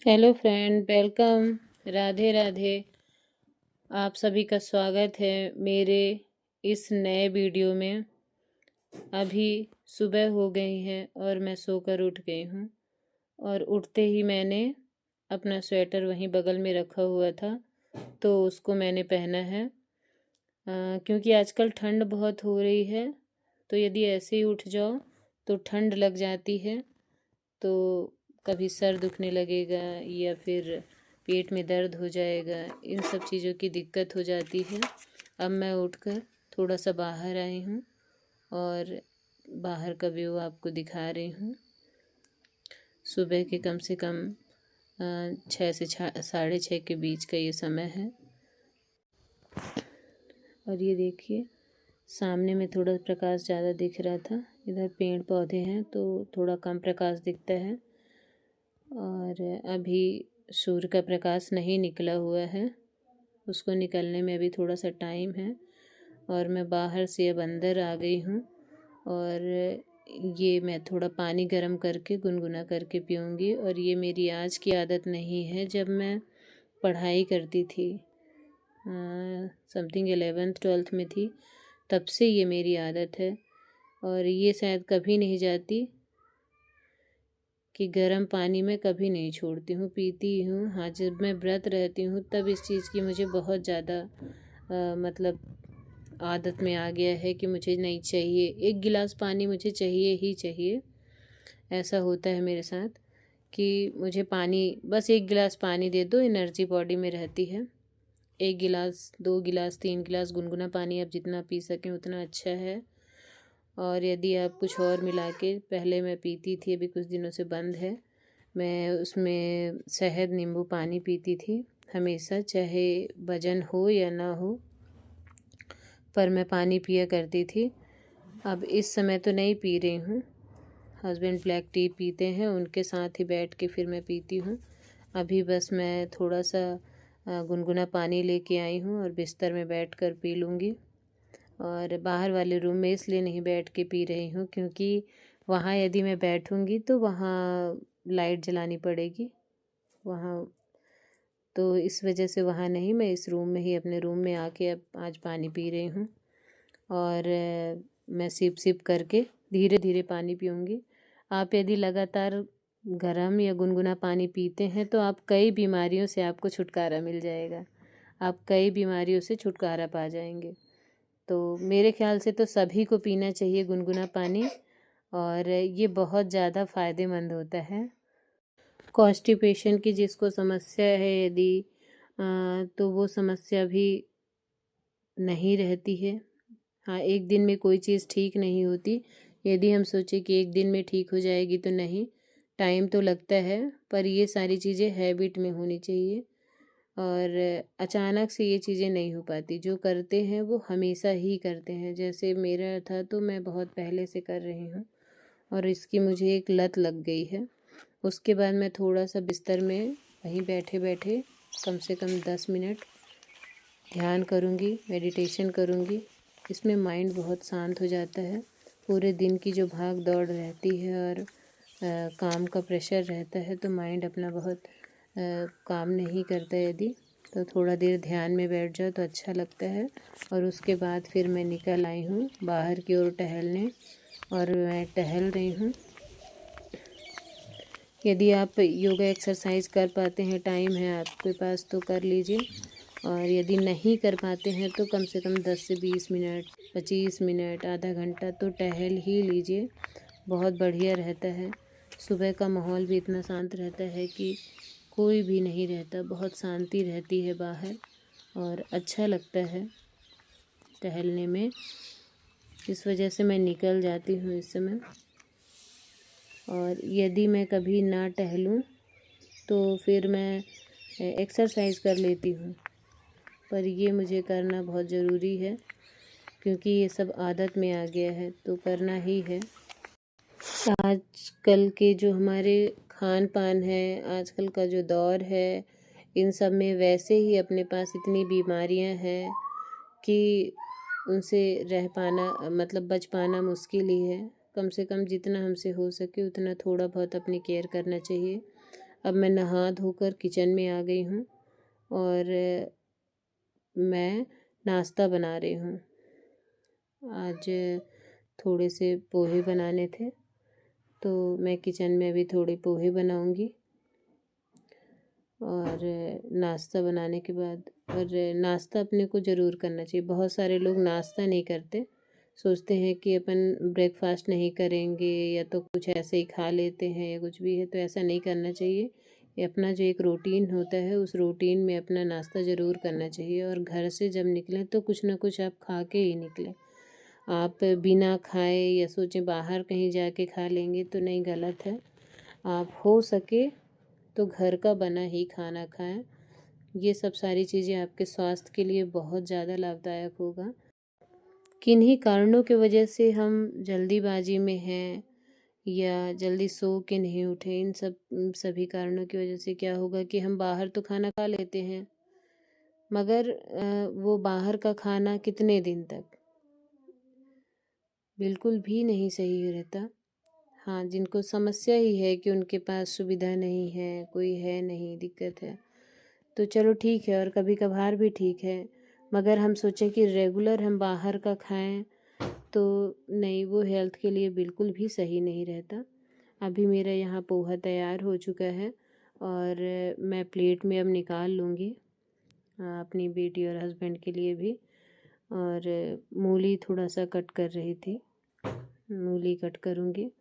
Hello friend, welcome. Radhe Radhe. आप सभी का स्वागत है मेरे इस नए वीडियो में। अभी सुबह हो गई है और मैं सोकर उठ गई हूँ। और उठते ही मैंने अपना स्वेटर वहीं बगल में रखा हुआ था, तो उसको मैंने पहना है। क्योंकि आजकल ठंड बहुत हो रही है, तो यदि ऐसे ही उठ जाओ तो ठंड लग जाती है। तो कभी सर दुखने लगेगा या फिर पेट में दर्द हो जाएगा, इन सब चीज़ों की दिक्कत हो जाती है। अब मैं उठकर थोड़ा सा बाहर आई हूँ और बाहर का व्यू आपको दिखा रही हूँ। सुबह के कम से कम 6 से 6:30 के बीच का ये समय है। और ये देखिए, सामने में थोड़ा प्रकाश ज़्यादा दिख रहा था। इधर पेड़ पौधे हैं तो थोड़ा कम प्रकाश दिखता है। और अभी सूर्य का प्रकाश नहीं निकला हुआ है, उसको निकलने में अभी थोड़ा सा टाइम है। और मैं बाहर से अब अंदर आ गई हूँ। और ये मैं थोड़ा पानी गर्म करके गुनगुना करके पीऊँगी। और ये मेरी आज की आदत नहीं है, जब मैं पढ़ाई करती थी, समथिंग 11th-12th में थी, तब से ये मेरी आदत है। और ये शायद कभी नहीं जाती कि गर्म पानी में कभी नहीं छोड़ती हूँ, पीती हूँ। हाँ, जब मैं व्रत रहती हूँ तब इस चीज़ की मुझे बहुत ज़्यादा मतलब आदत में आ गया है कि मुझे नहीं चाहिए, 1 गिलास पानी मुझे चाहिए ही चाहिए। ऐसा होता है मेरे साथ कि मुझे पानी, बस 1 गिलास पानी दे दो, एनर्जी बॉडी में रहती है। 1 गिलास, 2 गिलास, 3 गिलास गुनगुना पानी आप जितना पी सकें उतना अच्छा है। और यदि आप कुछ और मिला के, पहले मैं पीती थी, अभी कुछ दिनों से बंद है, मैं उसमें शहद नींबू पानी पीती थी हमेशा, चाहे वजन हो या ना हो, पर मैं पानी पिया करती थी। अब इस समय तो नहीं पी रही हूँ। हस्बैंड ब्लैक टी पीते हैं, उनके साथ ही बैठ के फिर मैं पीती हूँ। अभी बस मैं थोड़ा सा गुनगुना पानी लेके आई हूँ और बिस्तर में बैठ कर पी लूँगी। और बाहर वाले रूम में इसलिए नहीं बैठ के पी रही हूँ क्योंकि वहाँ यदि मैं बैठूँगी तो वहाँ लाइट जलानी पड़ेगी वहाँ, तो इस वजह से वहाँ नहीं, मैं इस रूम में ही, अपने रूम में आके अब आज पानी पी रही हूँ। और मैं सिप सिप करके धीरे धीरे पानी पीऊँगी। आप यदि लगातार गर्म या गुनगुना पानी पीते हैं तो आप कई बीमारियों से आपको छुटकारा मिल जाएगा, आप कई बीमारियों से छुटकारा पा जाएंगे। तो मेरे ख्याल से तो सभी को पीना चाहिए गुनगुना पानी, और ये बहुत ज़्यादा फ़ायदेमंद होता है। कॉन्स्टिपेशन की जिसको समस्या है यदि, तो वो समस्या भी नहीं रहती है। हाँ, एक दिन में कोई चीज़ ठीक नहीं होती। यदि हम सोचें कि एक दिन में ठीक हो जाएगी, तो नहीं, टाइम तो लगता है, पर ये सारी चीज़ें हैबिट में होनी चाहिए। और अचानक से ये चीज़ें नहीं हो पाती, जो करते हैं वो हमेशा ही करते हैं। जैसे मेरा था तो मैं बहुत पहले से कर रही हूँ और इसकी मुझे एक लत लग गई है। उसके बाद मैं थोड़ा सा बिस्तर में वहीं बैठे बैठे कम से कम 10 मिनट ध्यान करूँगी, मेडिटेशन करूँगी। इसमें माइंड बहुत शांत हो जाता है। पूरे दिन की जो भाग दौड़ रहती है और काम का प्रेशर रहता है, तो माइंड अपना बहुत काम नहीं करता। यदि तो थोड़ा देर ध्यान में बैठ जाओ तो अच्छा लगता है। और उसके बाद फिर मैं निकल आई हूँ बाहर की ओर टहलने, और मैं टहल रही हूँ। यदि आप योगा एक्सरसाइज कर पाते हैं, टाइम है आपके पास, तो कर लीजिए। और यदि नहीं कर पाते हैं तो कम से कम 10 से 20 मिनट, 25 मिनट, आधा घंटा तो टहल ही लीजिए, बहुत बढ़िया रहता है। सुबह का माहौल भी इतना शांत रहता है कि कोई भी नहीं रहता, बहुत शांति रहती है बाहर, और अच्छा लगता है टहलने में। इस वजह से मैं निकल जाती हूँ इस समय। और यदि मैं कभी ना टहलूँ तो फिर मैं एक्सरसाइज कर लेती हूँ, पर ये मुझे करना बहुत ज़रूरी है क्योंकि ये सब आदत में आ गया है, तो करना ही है। आजकल के जो हमारे खान पान है, आजकल का जो दौर है, इन सब में वैसे ही अपने पास इतनी बीमारियां हैं कि उनसे रह पाना, मतलब बच पाना मुश्किल ही है। कम से कम जितना हमसे हो सके उतना थोड़ा बहुत अपनी केयर करना चाहिए। अब मैं नहा धोकर किचन में आ गई हूँ और मैं नाश्ता बना रही हूँ। आज थोड़े से पोहे बनाने थे, तो मैं किचन में अभी थोड़े पोहे बनाऊँगी और नाश्ता बनाने के बाद, और नाश्ता अपने को ज़रूर करना चाहिए। बहुत सारे लोग नाश्ता नहीं करते, सोचते हैं कि अपन ब्रेकफास्ट नहीं करेंगे या तो कुछ ऐसे ही खा लेते हैं या कुछ भी है, तो ऐसा नहीं करना चाहिए। ये अपना जो एक रूटीन होता है, उस रूटीन में अपना नाश्ता ज़रूर करना चाहिए। और घर से जब निकलें तो कुछ ना कुछ आप खा के ही निकलें। आप बिना खाए या सोचें बाहर कहीं जाके खा लेंगे तो नहीं, गलत है। आप हो सके तो घर का बना ही खाना खाएं। ये सब सारी चीज़ें आपके स्वास्थ्य के लिए बहुत ज़्यादा लाभदायक होगा। किन्हीं कारणों की वजह से हम जल्दीबाजी में हैं या जल्दी सो के नहीं उठे, इन सभी कारणों की वजह से क्या होगा कि हम बाहर तो खाना खा लेते हैं, मगर वो बाहर का खाना कितने दिन तक, बिल्कुल भी नहीं सही रहता। हाँ, जिनको समस्या ही है कि उनके पास सुविधा नहीं है, कोई है नहीं, दिक्कत है, तो चलो ठीक है, और कभी कभार भी ठीक है। मगर हम सोचें कि रेगुलर हम बाहर का खाएं तो नहीं, वो हेल्थ के लिए बिल्कुल भी सही नहीं रहता। अभी मेरा यहाँ पोहा तैयार हो चुका है और मैं प्लेट में अब निकाल लूँगी अपनी बेटी और हस्बैंड के लिए भी। और मूली थोड़ा सा कट कर रही थी, मूली कट करूँगी।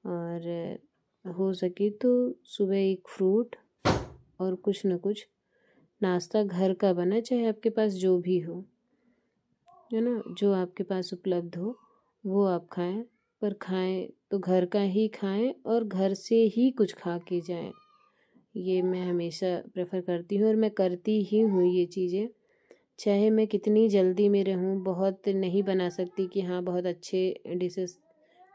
और हो सके तो सुबह एक फ्रूट और कुछ न कुछ नाश्ता घर का बना, चाहे आपके पास जो भी हो, है ना, जो आपके पास उपलब्ध हो वो आप खाएं। पर खाएं तो घर का ही खाएं और घर से ही कुछ खा के जाएं। ये मैं हमेशा प्रेफर करती हूँ और मैं करती ही हूँ ये चीज़ें। चाहे मैं कितनी जल्दी में रहूँ, बहुत नहीं बना सकती कि हाँ बहुत अच्छे डिशेस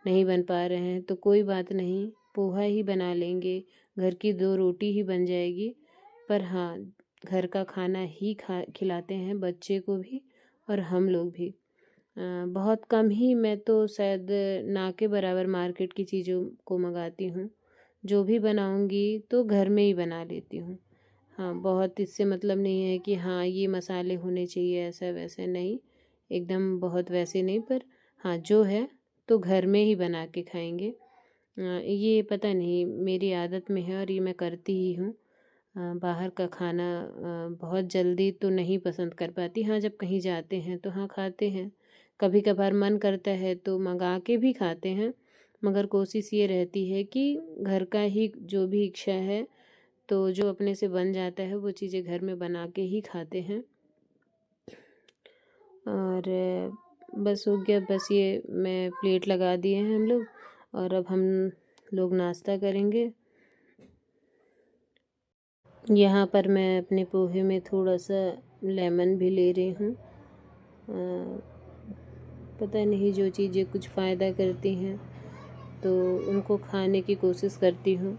नहीं बन पा रहे हैं, तो कोई बात नहीं, पोहा ही बना लेंगे, घर की 2 रोटी ही बन जाएगी। पर हाँ, घर का खाना ही खिलाते हैं बच्चे को भी और हम लोग भी। बहुत कम ही, मैं तो शायद ना के बराबर मार्केट की चीज़ों को मंगाती हूँ। जो भी बनाऊँगी तो घर में ही बना लेती हूँ। हाँ, बहुत इससे मतलब नहीं है कि हाँ ये मसाले होने चाहिए, ऐसा वैसा नहीं, एकदम बहुत वैसे नहीं, पर हाँ जो है तो घर में ही बना के खाएंगे। ये पता नहीं मेरी आदत में है और ये मैं करती ही हूँ। बाहर का खाना बहुत जल्दी तो नहीं पसंद कर पाती। हाँ, जब कहीं जाते हैं तो हाँ खाते हैं, कभी कभार मन करता है तो मंगा के भी खाते हैं, मगर कोशिश ये रहती है कि घर का ही जो भी इच्छा है, तो जो अपने से बन जाता है वो चीज़ें घर में बना के ही खाते हैं। और बस हो गया, बस ये मैं प्लेट लगा दिए हैं हम लोग और अब हम लोग नाश्ता करेंगे। यहाँ पर मैं अपने पोहे में थोड़ा सा लेमन भी ले रही हूँ। पता नहीं, जो चीज़ें कुछ फ़ायदा करती हैं तो उनको खाने की कोशिश करती हूँ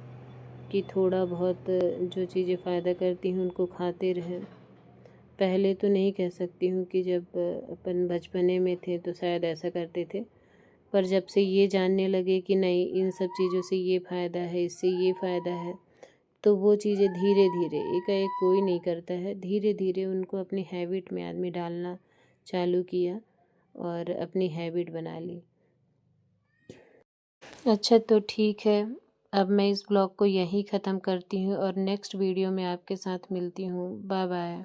कि थोड़ा बहुत जो चीज़ें फ़ायदा करती हैं उनको खाते रहें। पहले तो नहीं कह सकती हूँ कि जब अपन बचपने में थे तो शायद ऐसा करते थे, पर जब से ये जानने लगे कि नहीं, इन सब चीज़ों से ये फ़ायदा है, इससे ये फ़ायदा है, तो वो चीज़ें धीरे धीरे, एकाएक कोई नहीं करता है, धीरे धीरे उनको अपनी हैबिट में आदमी डालना चालू किया और अपनी हैबिट बना ली। अच्छा, तो ठीक है, अब मैं इस ब्लॉग को यहीं ख़त्म करती हूँ और नेक्स्ट वीडियो में आपके साथ मिलती हूँ। Bye bye.